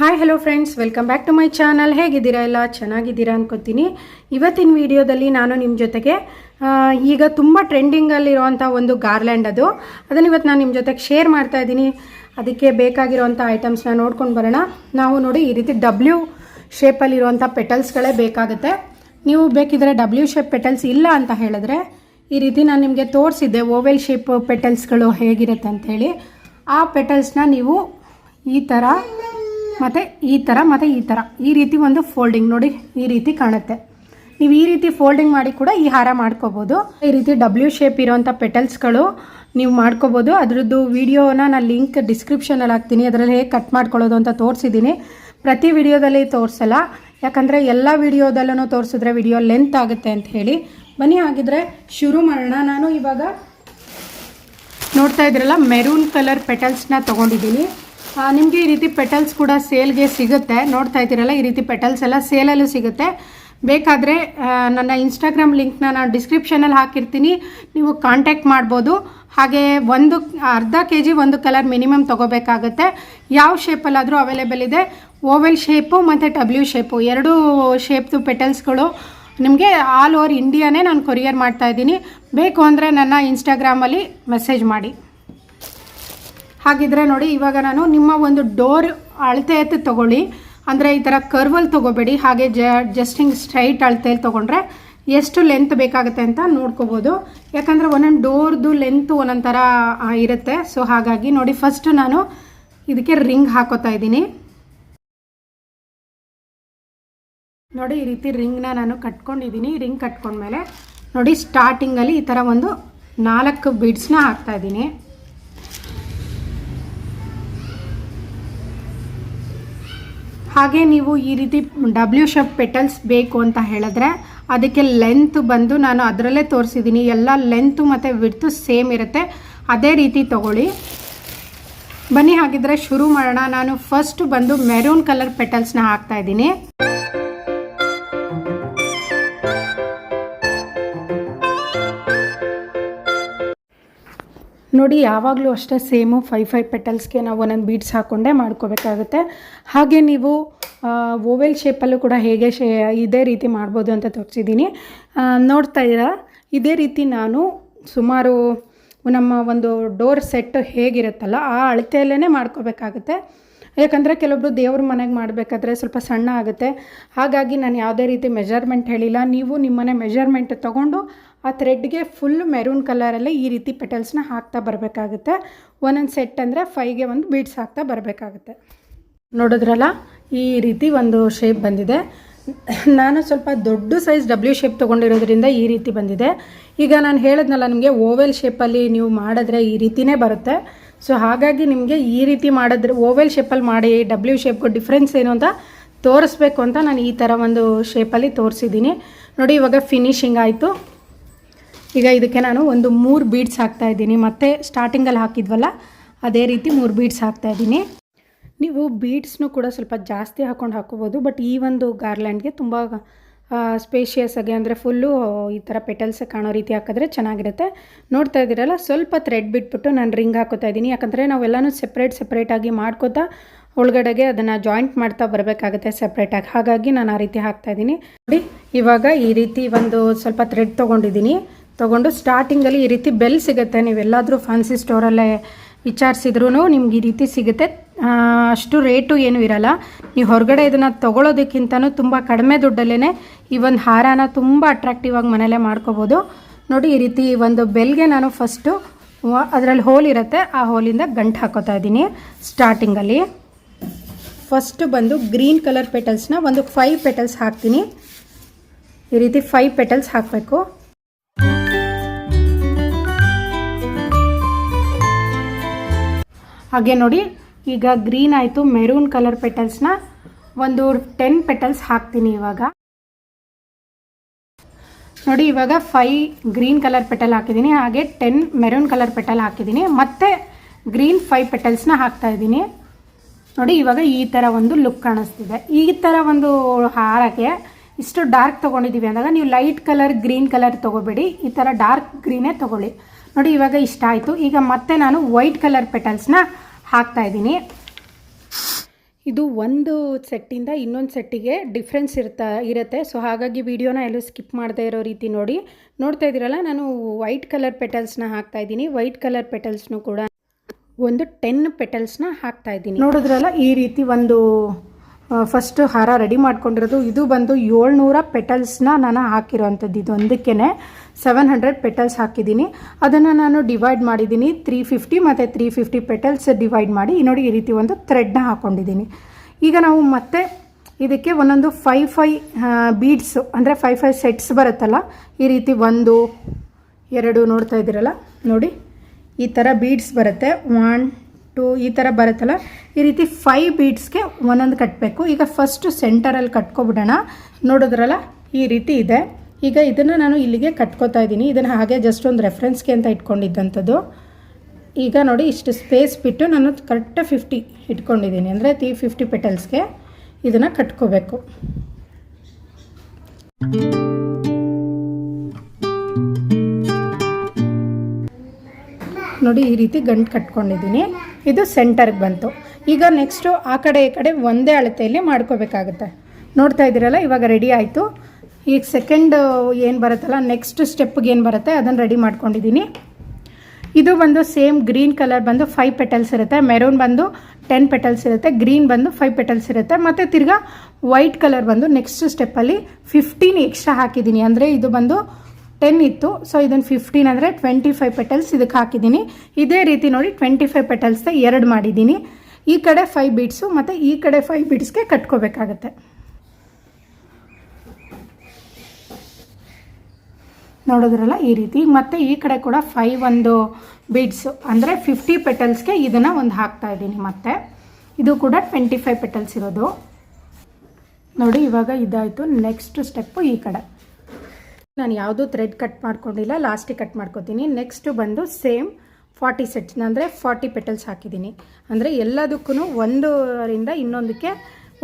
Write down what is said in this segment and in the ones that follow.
Hi hello friends, welcome back to my channel. ಹೇಗಿದ್ದೀರಾ? ಎಲ್ಲ ಚೆನ್ನಾಗಿದ್ದೀರಾ ಅನ್ಕೋತೀನಿ. ಇವತ್ತಿನ ವಿಡಿಯೋದಲ್ಲಿ ನಾನು ನಿಮ್ಮ ಜೊತೆಗೆ ಈಗ ತುಂಬ ಟ್ರೆಂಡಿಂಗಲ್ಲಿರುವಂಥ ಒಂದು ಗಾರ್ಲ್ಯಾಂಡ್ ಅದನ್ನು ಇವತ್ತು ನಾನು ನಿಮ್ಮ ಜೊತೆಗೆ ಶೇರ್ ಮಾಡ್ತಾ ಇದ್ದೀನಿ. ಅದಕ್ಕೆ ಬೇಕಾಗಿರುವಂಥ ಐಟಮ್ಸ್ನ ನೋಡ್ಕೊಂಡು ಬರೋಣ. ನಾವು ನೋಡಿ ಈ ರೀತಿ ಡಬ್ಲ್ಯೂ ಶೇಪಲ್ಲಿರುವಂಥ ಪೆಟಲ್ಸ್ಗಳೇ ಬೇಕಾಗುತ್ತೆ. ನೀವು ಬೇಕಿದ್ರೆ ಡಬ್ಲ್ಯೂ ಶೇಪ್ ಪೆಟಲ್ಸ್ ಇಲ್ಲ ಅಂತ ಹೇಳಿದ್ರೆ ಈ ರೀತಿ ನಾನು ನಿಮಗೆ ತೋರಿಸಿದ್ದೆ ಓವೆಲ್ ಶೇಪ್ ಪೆಟಲ್ಸ್ಗಳು ಹೇಗಿರುತ್ತೆ ಅಂಥೇಳಿ. ಆ ಪೆಟಲ್ಸ್ನ ನೀವು ಈ ಥರ ಮತ್ತು ಈ ಥರ ಈ ರೀತಿ ಒಂದು ಫೋಲ್ಡಿಂಗ್ ನೋಡಿ ಈ ರೀತಿ ಕಾಣುತ್ತೆ. ನೀವು ಈ ರೀತಿ ಫೋಲ್ಡಿಂಗ್ ಮಾಡಿ ಕೂಡ ಈ ಹಾರ ಮಾಡ್ಕೋಬೋದು. ಈ ರೀತಿ ಡಬ್ಲ್ಯೂ ಶೇಪ್ ಇರೋವಂಥ ಪೆಟಲ್ಸ್ಗಳು ನೀವು ಮಾಡ್ಕೋಬೋದು. ಅದರದ್ದು ವಿಡಿಯೋನ ನಾನು ಲಿಂಕ್ ಡಿಸ್ಕ್ರಿಪ್ಷನಲ್ಲಿ ಹಾಕ್ತೀನಿ. ಅದರಲ್ಲಿ ಹೇಗೆ ಕಟ್ ಮಾಡ್ಕೊಳ್ಳೋದು ಅಂತ ತೋರಿಸಿದ್ದೀನಿ. ಪ್ರತಿ ವಿಡಿಯೋದಲ್ಲಿ ತೋರಿಸಲ್ಲ, ಯಾಕಂದರೆ ಎಲ್ಲ ವಿಡಿಯೋದಲ್ಲೂ ತೋರಿಸಿದ್ರೆ ವಿಡಿಯೋ ಲೆಂತ್ ಆಗುತ್ತೆ ಅಂತ ಹೇಳಿ. ಬನ್ನಿ ಹಾಗಿದ್ರೆ ಶುರು ಮಾಡೋಣ. ನಾನು ಇವಾಗ ನೋಡ್ತಾ ಇದ್ರಲ್ಲ ಮೆರೂನ್ ಕಲರ್ ಪೆಟಲ್ಸ್ನ ತೊಗೊಂಡಿದ್ದೀನಿ. ನಿಮಗೆ ಈ ರೀತಿ ಪೆಟಲ್ಸ್ ಕೂಡ ಸೇಲ್ಗೆ ಸಿಗುತ್ತೆ. ನೋಡ್ತಾ ಇದ್ದೀರಲ್ಲ ಈ ರೀತಿ ಪೆಟಲ್ಸ್ ಎಲ್ಲ ಸೇಲಲ್ಲೂ ಸಿಗುತ್ತೆ. ಬೇಕಾದರೆ ನನ್ನ ಇನ್ಸ್ಟಾಗ್ರಾಮ್ ಲಿಂಕ್ನ ನಾನು ಡಿಸ್ಕ್ರಿಪ್ಷನಲ್ಲಿ ಹಾಕಿರ್ತೀನಿ, ನೀವು ಕಾಂಟ್ಯಾಕ್ಟ್ ಮಾಡ್ಬೋದು. ಹಾಗೆ ಅರ್ಧ kg ಒಂದು ಕಲರ್ ಮಿನಿಮಮ್ ತೊಗೋಬೇಕಾಗತ್ತೆ. ಯಾವ ಶೇಪಲ್ಲಾದರೂ ಅವೈಲೇಬಲ್ ಇದೆ. ಓವೆಲ್ ಶೇಪು ಮತ್ತು ಡಬ್ಲ್ಯೂ ಶೇಪು ಎರಡೂ ಶೇಪ್ದು ಪೆಟಲ್ಸ್ಗಳು ನಿಮಗೆ ಆಲ್ ಓವರ್ ಇಂಡಿಯಾನೇ ನಾನು ಕೊರಿಯರ್ ಮಾಡ್ತಾಯಿದ್ದೀನಿ. ಬೇಕು ಅಂದರೆ ನನ್ನ ಇನ್ಸ್ಟಾಗ್ರಾಮಲ್ಲಿ ಮೆಸೇಜ್ ಮಾಡಿ. ಹಾಗಿದ್ರೆ ನೋಡಿ, ಇವಾಗ ನಾನು ನಿಮ್ಮ ಒಂದು ಡೋರ್ ಅಳತೆ ತೊಗೊಳ್ಳಿ. ಅಂದರೆ ಈ ಥರ ಕರ್ವಲ್ಲಿ ತೊಗೋಬೇಡಿ, ಹಾಗೆ ಜಸ್ಟಿಂಗ್ ಸ್ಟ್ರೈಟ್ ಅಳತೆಯಲ್ಲಿ ತೊಗೊಂಡ್ರೆ ಎಷ್ಟು ಲೆಂತ್ ಬೇಕಾಗುತ್ತೆ ಅಂತ ನೋಡ್ಕೋಬೋದು. ಯಾಕಂದರೆ ಒಂದೊಂದು ಡೋರ್ದು ಲೆಂತು ಒಂದೊಂದು ಥರ ಇರುತ್ತೆ. ಸೊ ಹಾಗಾಗಿ ನೋಡಿ, ಫಸ್ಟು ನಾನು ಇದಕ್ಕೆ ರಿಂಗ್ ಹಾಕೋತಾ ಇದ್ದೀನಿ. ನೋಡಿ ಈ ರೀತಿ ರಿಂಗ್ನ ನಾನು ಕಟ್ಕೊಂಡಿದ್ದೀನಿ. ರಿಂಗ್ ಕಟ್ಕೊಂಡ್ಮೇಲೆ ನೋಡಿ ಸ್ಟಾರ್ಟಿಂಗಲ್ಲಿ ಈ ಥರ ಒಂದು 4 ಬೀಡ್ಸ್ನ ಹಾಕ್ತಾಯಿದ್ದೀನಿ. ಹಾಗೆ ನೀವು ಈ ರೀತಿ ಡಬ್ಲ್ಯೂ ಶೇಪ್ ಪೆಟಲ್ಸ್ ಬೇಕು ಅಂತ ಹೇಳಿದ್ರೆ ಅದಕ್ಕೆ ಲೆಂತ್ ಬಂದು ನಾನು ಅದರಲ್ಲೇ ತೋರಿಸಿದ್ದೀನಿ. ಎಲ್ಲ ಲೆಂತು ಮತ್ತು ವಿಡ್ತು ಸೇಮ್ ಇರುತ್ತೆ. ಅದೇ ರೀತಿ ತೊಗೊಳ್ಳಿ. ಬನ್ನಿ ಹಾಗಿದ್ರೆ ಶುರು ಮಾಡೋಣ. ನಾನು ಫಸ್ಟ್ ಬಂದು ಮೆರೂನ್ ಕಲರ್ ಪೆಟಲ್ಸ್ನ ಹಾಕ್ತಾಯಿದ್ದೀನಿ. ನೋಡಿ, ಯಾವಾಗಲೂ ಅಷ್ಟೇ ಸೇಮು 5 ಪೆಟಲ್ಸ್ಗೆ ನಾವು ಒಂದೊಂದು ಬೀಡ್ಸ್ ಹಾಕ್ಕೊಂಡೇ ಮಾಡ್ಕೋಬೇಕಾಗುತ್ತೆ. ಹಾಗೆ ನೀವು ಓವೆಲ್ ಶೇಪಲ್ಲೂ ಕೂಡ ಹೇಗೆ ಇದೇ ರೀತಿ ಮಾಡ್ಬೋದು ಅಂತ ತೋರಿಸಿದ್ದೀನಿ. ನೋಡ್ತಾ ಇದ್ದೀರಾ, ಇದೇ ರೀತಿ ನಾನು ಸುಮಾರು ನಮ್ಮ ಒಂದು ಡೋರ್ ಸೆಟ್ ಹೇಗಿರುತ್ತಲ್ಲ ಆ ಅಳತೆಯಲ್ಲೇ ಮಾಡ್ಕೋಬೇಕಾಗುತ್ತೆ. ಯಾಕಂದರೆ ಕೆಲವೊಬ್ರು ದೇವ್ರ ಮನೆಗೆ ಮಾಡಬೇಕಾದ್ರೆ ಸ್ವಲ್ಪ ಸಣ್ಣ ಆಗುತ್ತೆ. ಹಾಗಾಗಿ ನಾನು ಯಾವುದೇ ರೀತಿ ಮೆಜರ್ಮೆಂಟ್ ಹೇಳಿಲ್ಲ. ನೀವು ನಿಮ್ಮನೆ ಮೆಜರ್ಮೆಂಟ್ ತೊಗೊಂಡು ಆ ಥ್ರೆಡ್ಗೆ ಫುಲ್ ಮೆರೂನ್ ಕಲರಲ್ಲೇ ಈ ರೀತಿ ಪೆಟಲ್ಸ್ನ ಹಾಕ್ತಾ ಬರಬೇಕಾಗುತ್ತೆ. ಒಂದೊಂದು ಸೆಟ್ ಅಂದರೆ 5ಗೆ ಒಂದು ಬೀಡ್ಸ್ ಹಾಕ್ತಾ ಬರಬೇಕಾಗುತ್ತೆ. ನೋಡಿದ್ರಲ್ಲ, ಈ ರೀತಿ ಒಂದು ಶೇಪ್ ಬಂದಿದೆ. ನಾನು ಸ್ವಲ್ಪ ದೊಡ್ಡ ಸೈಜ್ ಡಬ್ಲ್ಯೂ ಶೇಪ್ ತೊಗೊಂಡಿರೋದ್ರಿಂದ ಈ ರೀತಿ ಬಂದಿದೆ. ಈಗ ನಾನು ಹೇಳಿದ್ನಲ್ಲ ನಿಮಗೆ ಓವೆಲ್ ಶೇಪಲ್ಲಿ ನೀವು ಮಾಡಿದ್ರೆ ಈ ರೀತಿಯೇ ಬರುತ್ತೆ. ಸೊ ಹಾಗಾಗಿ ನಿಮಗೆ ಈ ರೀತಿ ಮಾಡಿದ್ರೆ ಓವೆಲ್ ಶೇಪಲ್ಲಿ ಮಾಡಿ ಡಬ್ಲ್ಯೂ ಶೇಪ್ಗೂ ಡಿಫ್ರೆನ್ಸ್ ಏನು ಅಂತ ತೋರಿಸ್ಬೇಕು ಅಂತ ನಾನು ಈ ಥರ ಒಂದು ಶೇಪಲ್ಲಿ ತೋರಿಸಿದ್ದೀನಿ. ನೋಡಿ, ಇವಾಗ ಫಿನಿಶಿಂಗ್ ಆಯಿತು. ಈಗ ಇದಕ್ಕೆ ನಾನು ಒಂದು 3 ಬೀಡ್ಸ್ ಹಾಕ್ತಾಯಿದ್ದೀನಿ. ಮತ್ತು ಸ್ಟಾರ್ಟಿಂಗಲ್ಲಿ ಹಾಕಿದ್ವಲ್ಲ ಅದೇ ರೀತಿ 3 ಬೀಡ್ಸ್ ಹಾಕ್ತಾಯಿದ್ದೀನಿ. ನೀವು ಬೀಡ್ಸ್ನು ಕೂಡ ಸ್ವಲ್ಪ ಜಾಸ್ತಿ ಹಾಕ್ಕೋಬೋದು. ಬಟ್ ಈ ಒಂದು ಗಾರ್ಲ್ಯಾಂಡ್ಗೆ ತುಂಬ ಸ್ಪೇಷಿಯಸ್ ಆಗಿ ಅಂದರೆ ಫುಲ್ಲು ಈ ಥರ ಪೆಟಲ್ಸ್ ಕಾಣೋ ರೀತಿ ಹಾಕಿದ್ರೆ ಚೆನ್ನಾಗಿರುತ್ತೆ. ನೋಡ್ತಾ ಇದ್ದೀರಲ್ಲ, ಸ್ವಲ್ಪ ಥ್ರೆಡ್ ಬಿಟ್ಬಿಟ್ಟು ನಾನು ರಿಂಗ್ ಹಾಕೋತಾ ಇದ್ದೀನಿ. ಯಾಕಂದರೆ ನಾವೆಲ್ಲನೂ ಸೆಪ್ರೇಟಾಗಿ ಮಾಡ್ಕೋತಾ ಒಳಗಡೆಗೆ ಅದನ್ನು ಜಾಯಿಂಟ್ ಮಾಡ್ತಾ ಬರಬೇಕಾಗುತ್ತೆ ಸೆಪ್ರೇಟಾಗಿ. ಹಾಗಾಗಿ ನಾನು ಆ ರೀತಿ ಹಾಕ್ತಾಯಿದ್ದೀನಿ. ನೋಡಿ, ಇವಾಗ ಈ ರೀತಿ ಒಂದು ಸ್ವಲ್ಪ ಥ್ರೆಡ್ ತೊಗೊಂಡು ಸ್ಟಾರ್ಟಿಂಗಲ್ಲಿ ಈ ರೀತಿ ಬೆಲ್ ಸಿಗುತ್ತೆ. ನೀವೆಲ್ಲಾದರೂ ಫ್ಯಾನ್ಸಿ ಸ್ಟೋರಲ್ಲೇ ವಿಚಾರಿಸಿದ್ರೂ ನಿಮ್ಗೆ ಈ ರೀತಿ ಸಿಗುತ್ತೆ. ಅಷ್ಟು ರೇಟು ಏನೂ ಇರಲ್ಲ. ನೀವು ಹೊರಗಡೆ ಇದನ್ನು ತೊಗೊಳೋದಕ್ಕಿಂತನೂ ತುಂಬ ಕಡಿಮೆ ದುಡ್ಡಲ್ಲೇ ಈ ಒಂದು ಹಾರನ ತುಂಬ ಅಟ್ರಾಕ್ಟಿವ್ ಆಗಿ ಮನೇಲೇ ಮಾಡ್ಕೋಬೋದು. ನೋಡಿ, ಈ ರೀತಿ ಒಂದು ಬೆಲ್ಗೆ ನಾನು ಫಸ್ಟು ಅದರಲ್ಲಿ ಹೋಲ್ ಇರುತ್ತೆ, ಆ ಹೋಲಿಂದ ಗಂಟು ಹಾಕೋತಾ ಇದ್ದೀನಿ. ಸ್ಟಾರ್ಟಿಂಗಲ್ಲಿ ಫಸ್ಟು ಬಂದು ಗ್ರೀನ್ ಕಲರ್ ಪೆಟಲ್ಸ್ನ ಒಂದು 5 ಪೆಟಲ್ಸ್ ಹಾಕ್ತೀನಿ. ಈ ರೀತಿ 5 ಪೆಟಲ್ಸ್ ಹಾಕಬೇಕು. ಹಾಗೆ ನೋಡಿ, ಈಗ ಗ್ರೀನ್ ಆಯಿತು. ಮೆರೂನ್ ಕಲರ್ ಪೆಟಲ್ಸ್ನ ಒಂದು 10 ಪೆಟಲ್ಸ್ ಹಾಕ್ತೀನಿ. ಇವಾಗ ನೋಡಿ, ಇವಾಗ 5 ಗ್ರೀನ್ ಕಲರ್ ಪೆಟಲ್ ಹಾಕಿದ್ದೀನಿ. ಹಾಗೆ 10 ಮೆರೂನ್ ಕಲರ್ ಪೆಟಲ್ ಹಾಕಿದ್ದೀನಿ. ಮತ್ತು ಗ್ರೀನ್ 5 ಪೆಟಲ್ಸ್ನ ಹಾಕ್ತಾಯಿದ್ದೀನಿ. ನೋಡಿ, ಇವಾಗ ಈ ಥರ ಒಂದು ಲುಕ್ ಕಾಣಿಸ್ತಿದೆ. ಈ ಥರ ಒಂದು ಹಾರಕ್ಕೆ ಇಷ್ಟು ಡಾರ್ಕ್ ತೊಗೊಂಡಿದ್ದೀವಿ ಅಂದಾಗ ನೀವು ಲೈಟ್ ಕಲರ್ ಗ್ರೀನ್ ಕಲರ್ ತೊಗೋಬೇಡಿ, ಈ ಥರ ಡಾರ್ಕ್ ಗ್ರೀನೇ ತೊಗೊಳ್ಳಿ. ನೋಡಿ, ಇವಾಗ ಇಷ್ಟ ಆಯಿತು. ಈಗ ಮತ್ತೆ ನಾನು ವೈಟ್ ಕಲರ್ ಪೆಟಲ್ಸ್ನ ಹಾಕ್ತಾಯಿದ್ದೀನಿ. ಇದು ಒಂದು ಸೆಟ್ಟಿಂದ ಇನ್ನೊಂದು ಸೆಟ್ಟಿಗೆ ಡಿಫ್ರೆನ್ಸ್ ಇರುತ್ತೆ. ಸೊ ಹಾಗಾಗಿ ವಿಡಿಯೋನ ಎಲ್ಲೂ ಸ್ಕಿಪ್ ಮಾಡದೇ ಇರೋ ರೀತಿ ನೋಡ್ತಾ ಇದ್ದೀರಲ್ಲ, ನಾನು ವೈಟ್ ಕಲರ್ ಪೆಟಲ್ಸ್ನ ಹಾಕ್ತಾಯಿದ್ದೀನಿ. ವೈಟ್ ಕಲರ್ ಪೆಟಲ್ಸ್ನು ಕೂಡ ಒಂದು 10 ಪೆಟಲ್ಸ್ನ ಹಾಕ್ತಾಯಿದ್ದೀನಿ. ನೋಡಿದ್ರಲ್ಲ, ಈ ರೀತಿ ಒಂದು ಫಸ್ಟು ಹಾರ ರೆಡಿ ಮಾಡ್ಕೊಂಡಿರೋದು. ಇದು ಬಂದು 700 ಪೆಟಲ್ಸ್ನ ನಾನು ಹಾಕಿರೋವಂಥದ್ದು. ಇದು ಒಂದಕ್ಕೇ 700 ಪೆಟಲ್ಸ್ ಹಾಕಿದ್ದೀನಿ. ಅದನ್ನು ನಾನು ಡಿವೈಡ್ ಮಾಡಿದ್ದೀನಿ 350 ಮತ್ತು 350 ಪೆಟಲ್ಸ್ ಡಿವೈಡ್ ಮಾಡಿ ನೋಡಿ ಈ ರೀತಿ ಒಂದು ಥ್ರೆಡ್ನ ಹಾಕ್ಕೊಂಡಿದ್ದೀನಿ. ಈಗ ನಾವು ಮತ್ತೆ ಇದಕ್ಕೆ ಒಂದೊಂದು 5 ಬೀಡ್ಸು ಅಂದರೆ 5 ಸೆಟ್ಸ್ ಬರುತ್ತಲ್ಲ, ಈ ರೀತಿ 1 2 ನೋಡ್ತಾ ಇದ್ದೀರಲ್ಲ ನೋಡಿ, ಈ ಥರ ಬೀಡ್ಸ್ ಬರುತ್ತೆ. 1 2 ಈ ಥರ ಬರುತ್ತಲ್ಲ, ಈ ರೀತಿ 5 ಬೀಡ್ಸ್ಗೆ ಒಂದೊಂದು ಕಟ್ಟಬೇಕು. ಈಗ ಫಸ್ಟು ಸೆಂಟರಲ್ಲಿ ಕಟ್ಕೊಬಿಡೋಣ. ನೋಡಿದ್ರಲ್ಲ, ಈ ರೀತಿ ಇದೆ. ಈಗ ಇದನ್ನು ನಾನು ಇಲ್ಲಿಗೆ ಕಟ್ಕೋತಾ ಇದ್ದೀನಿ. ಇದನ್ನು ಹಾಗೆ ಜಸ್ಟ್ ಒಂದು ರೆಫರೆನ್ಸ್ಗೆ ಅಂತ ಇಟ್ಕೊಂಡಿದ್ದಂಥದ್ದು. ಈಗ ನೋಡಿ, ಇಷ್ಟು ಸ್ಪೇಸ್ ಬಿಟ್ಟು ನಾನು ಕರೆಕ್ಟ್ 50 ಇಟ್ಕೊಂಡಿದ್ದೀನಿ. ಅಂದರೆ 350 ಪೆಟಲ್ಸ್ಗೆ ಇದನ್ನು ಕಟ್ಕೋಬೇಕು. ನೋಡಿ, ಈ ರೀತಿ ಗಂಟು ಕಟ್ಕೊಂಡಿದ್ದೀನಿ. ಇದು ಸೆಂಟರ್ಗೆ ಬಂತು. ಈಗ ನೆಕ್ಸ್ಟು ಆ ಕಡೆ ಈ ಕಡೆ ಒಂದೇ ಅಳತೆಯಲ್ಲಿ ಮಾಡ್ಕೋಬೇಕಾಗುತ್ತೆ. ನೋಡ್ತಾ ಇದ್ದೀರಲ್ಲ, ಇವಾಗ ರೆಡಿ ಆಯಿತು. ಈಗ ಸೆಕೆಂಡ್ ಏನು ಬರುತ್ತಲ್ಲ, ನೆಕ್ಸ್ಟ್ ಸ್ಟೆಪ್ಗೆ ಏನು ಬರುತ್ತೆ ಅದನ್ನು ರೆಡಿ ಮಾಡ್ಕೊಂಡಿದ್ದೀನಿ. ಇದು ಬಂದು ಸೇಮ್ ಗ್ರೀನ್ ಕಲರ್ ಬಂದು 5 ಪೆಟಲ್ಸ್ ಇರುತ್ತೆ, ಮೆರೂನ್ ಬಂದು 10 ಪೆಟಲ್ಸ್ ಇರುತ್ತೆ, ಗ್ರೀನ್ ಬಂದು 5 ಪೆಟಲ್ಸ್ ಇರುತ್ತೆ. ಮತ್ತು ತಿರ್ಗಾ ವೈಟ್ ಕಲರ್ ಬಂದು ನೆಕ್ಸ್ಟ್ ಸ್ಟೆಪ್ಪಲ್ಲಿ 15 ಎಕ್ಸ್ಟ್ರಾ ಹಾಕಿದ್ದೀನಿ. ಅಂದರೆ ಇದು ಬಂದು 10 ಇತ್ತು, ಸೊ ಇದನ್ನು 15 ಅಂದರೆ 25 ಪೆಟಲ್ಸ್ ಇದಕ್ಕೆ ಹಾಕಿದ್ದೀನಿ. ಇದೇ ರೀತಿ ನೋಡಿ 25 ಪೆಟಲ್ಸ್ನ 2 ಮಾಡಿದ್ದೀನಿ. ಈ ಕಡೆ 5 ಬೀಡ್ಸು ಮತ್ತು ಈ ಕಡೆ 5 ಬೀಡ್ಸ್ಗೆ ಕಟ್ಕೋಬೇಕಾಗತ್ತೆ. ನೋಡಿದ್ರಲ್ಲ, ಈ ರೀತಿ. ಮತ್ತು ಈ ಕಡೆ ಕೂಡ 5 ಒಂದು ಬೀಡ್ಸು ಅಂದರೆ 50 ಪೆಟಲ್ಸ್ಗೆ ಇದನ್ನು ಒಂದು ಹಾಕ್ತಾ ಇದ್ದೀನಿ. ಮತ್ತು ಇದು ಕೂಡ 25 ಪೆಟಲ್ಸ್ ಇರೋದು. ನೋಡಿ, ಇವಾಗ ಇದಾಯಿತು. ನೆಕ್ಸ್ಟ್ ಸ್ಟೆಪ್ಪು ಈ ಕಡೆ ನಾನು ಯಾವುದೂ ಥ್ರೆಡ್ ಕಟ್ ಮಾಡ್ಕೊಂಡಿಲ್ಲ, ಲಾಸ್ಟಿಗೆ ಕಟ್ ಮಾಡ್ಕೊತೀನಿ. ನೆಕ್ಸ್ಟು ಬಂದು ಸೇಮ್ 40 ಸೆಟ್ಸ್ ಅಂದರೆ 40 ಪೆಟಲ್ಸ್ ಹಾಕಿದ್ದೀನಿ. ಅಂದರೆ ಎಲ್ಲದಕ್ಕೂ ಒಂದರಿಂದ ಇನ್ನೊಂದಕ್ಕೆ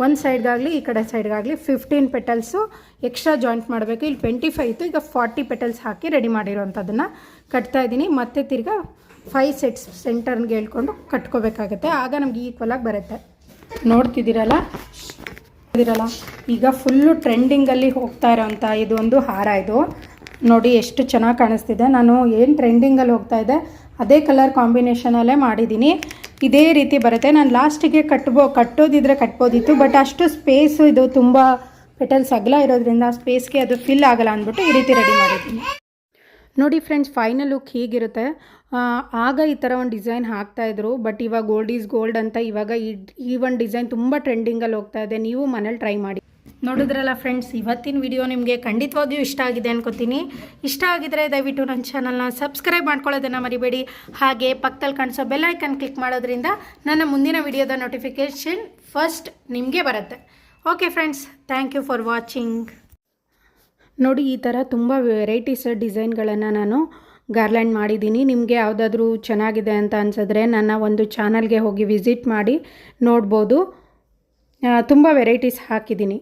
ಒಂದು ಸೈಡ್ಗಾಗಲಿ ಈ ಕಡೆ ಸೈಡ್ಗಾಗಲಿ 15 ಪೆಟಲ್ಸು ಎಕ್ಸ್ಟ್ರಾ ಜಾಯಿಂಟ್ ಮಾಡಬೇಕು. ಇಲ್ಲಿ 25 ಇತ್ತು, ಈಗ 40 ಪೆಟಲ್ಸ್ ಹಾಕಿ ರೆಡಿ ಮಾಡಿರೋವಂಥದ್ದನ್ನು ಕಟ್ತಾ ಇದ್ದೀನಿ. ಮತ್ತು ತಿರ್ಗಾ 5 ಸೆಟ್ಸ್ ಸೆಂಟರ್ಗೆ ಹೇಳ್ಕೊಂಡು ಕಟ್ಕೋಬೇಕಾಗತ್ತೆ. ಆಗ ನಮ್ಗೆ ಈಕ್ವಲಾಗಿ ಬರುತ್ತೆ. ನೋಡ್ತಿದ್ದೀರಲ್ಲ, ಈಗ ಫುಲ್ಲು ಟ್ರೆಂಡಿಂಗಲ್ಲಿ ಹೋಗ್ತಾ ಇರೋವಂಥ ಇದೊಂದು ಹಾರ. ಇದು ನೋಡಿ ಎಷ್ಟು ಚೆನ್ನಾಗಿ ಕಾಣಿಸ್ತಿದೆ. ನಾನು ಏನು ಟ್ರೆಂಡಿಂಗಲ್ಲಿ ಹೋಗ್ತಾ ಇದೆ ಅದೇ ಕಲರ್ ಕಾಂಬಿನೇಷನಲ್ಲೇ ಮಾಡಿದ್ದೀನಿ. ಇದೇ ರೀತಿ ಬರುತ್ತೆ. ನಾನು ಲಾಸ್ಟಿಗೆ ಕಟ್ಟೋದಿದ್ರೆ ಕಟ್ಬೋದಿತ್ತು, ಬಟ್ ಅಷ್ಟು ಸ್ಪೇಸು ಇದು ತುಂಬ ಪೆಟಲ್ಸ್ ಅಗಲ ಇರೋದ್ರಿಂದ ಸ್ಪೇಸ್ಗೆ ಅದು ಫಿಲ್ ಆಗಲ್ಲ ಅಂದ್ಬಿಟ್ಟು ಈ ರೀತಿ ರೆಡಿ ಮಾಡಿದ್ದೀನಿ. ನೋಡಿ ಫ್ರೆಂಡ್ಸ್, ಫೈನಲ್ ಲುಕ್ ಹೀಗಿರುತ್ತೆ. ಆಗ ಈ ಥರ ಒಂದು ಡಿಸೈನ್ ಹಾಕ್ತಾಯಿದ್ರು, ಬಟ್ ಇವಾಗ ಗೋಲ್ಡ್ ಈಸ್ ಗೋಲ್ಡ್ ಅಂತ ಇವಾಗ ಈ ಒಂದು ಡಿಸೈನ್ ತುಂಬ ಟ್ರೆಂಡಿಂಗಲ್ಲಿ ಹೋಗ್ತಾ ಇದೆ. ನೀವು ಮನೇಲಿ ಟ್ರೈ ಮಾಡಿ. ನೋಡಿದ್ರಲ್ಲ ಫ್ರೆಂಡ್ಸ್, ಇವತ್ತಿನ ವಿಡಿಯೋ ನಿಮಗೆ ಖಂಡಿತವಾಗಿಯೂ ಇಷ್ಟ ಆಗಿದೆ ಅನ್ಕೋತೀನಿ. ಇಷ್ಟ ಆಗಿದ್ರೆ ದಯವಿಟ್ಟು ನನ್ನ ಚಾನಲ್ನ ಸಬ್ಸ್ಕ್ರೈಬ್ ಮಾಡ್ಕೊಳ್ಳೋದನ್ನು ಮರಿಬೇಡಿ. ಹಾಗೆ ಪಕ್ಕದಲ್ಲಿ ಕಾಣಿಸೋ ಬೆಲ್ ಐಕನ್ ಕ್ಲಿಕ್ ಮಾಡೋದ್ರಿಂದ ನನ್ನ ಮುಂದಿನ ವಿಡಿಯೋದ ನೋಟಿಫಿಕೇಷನ್ ಫಸ್ಟ್ ನಿಮಗೆ ಬರುತ್ತೆ. Okay friends, thank you for watching. ನೋಡಿ, ಈ ಥರ ತುಂಬ ವೆರೈಟೀಸ್ ಡಿಸೈನ್ಗಳನ್ನು ನಾನು ಗಾರ್ಲ್ಯಾಂಡ್ ಮಾಡಿದ್ದೀನಿ. ನಿಮಗೆ ಯಾವುದಾದ್ರೂ ಚೆನ್ನಾಗಿದೆ ಅಂತ ಅನ್ಸಿದ್ರೆ ನನ್ನ ಒಂದು ಚಾನಲ್ಗೆ ಹೋಗಿ ವಿಸಿಟ್ ಮಾಡಿ ನೋಡ್ಬೋದು. ತುಂಬ ವೆರೈಟೀಸ್ ಹಾಕಿದ್ದೀನಿ.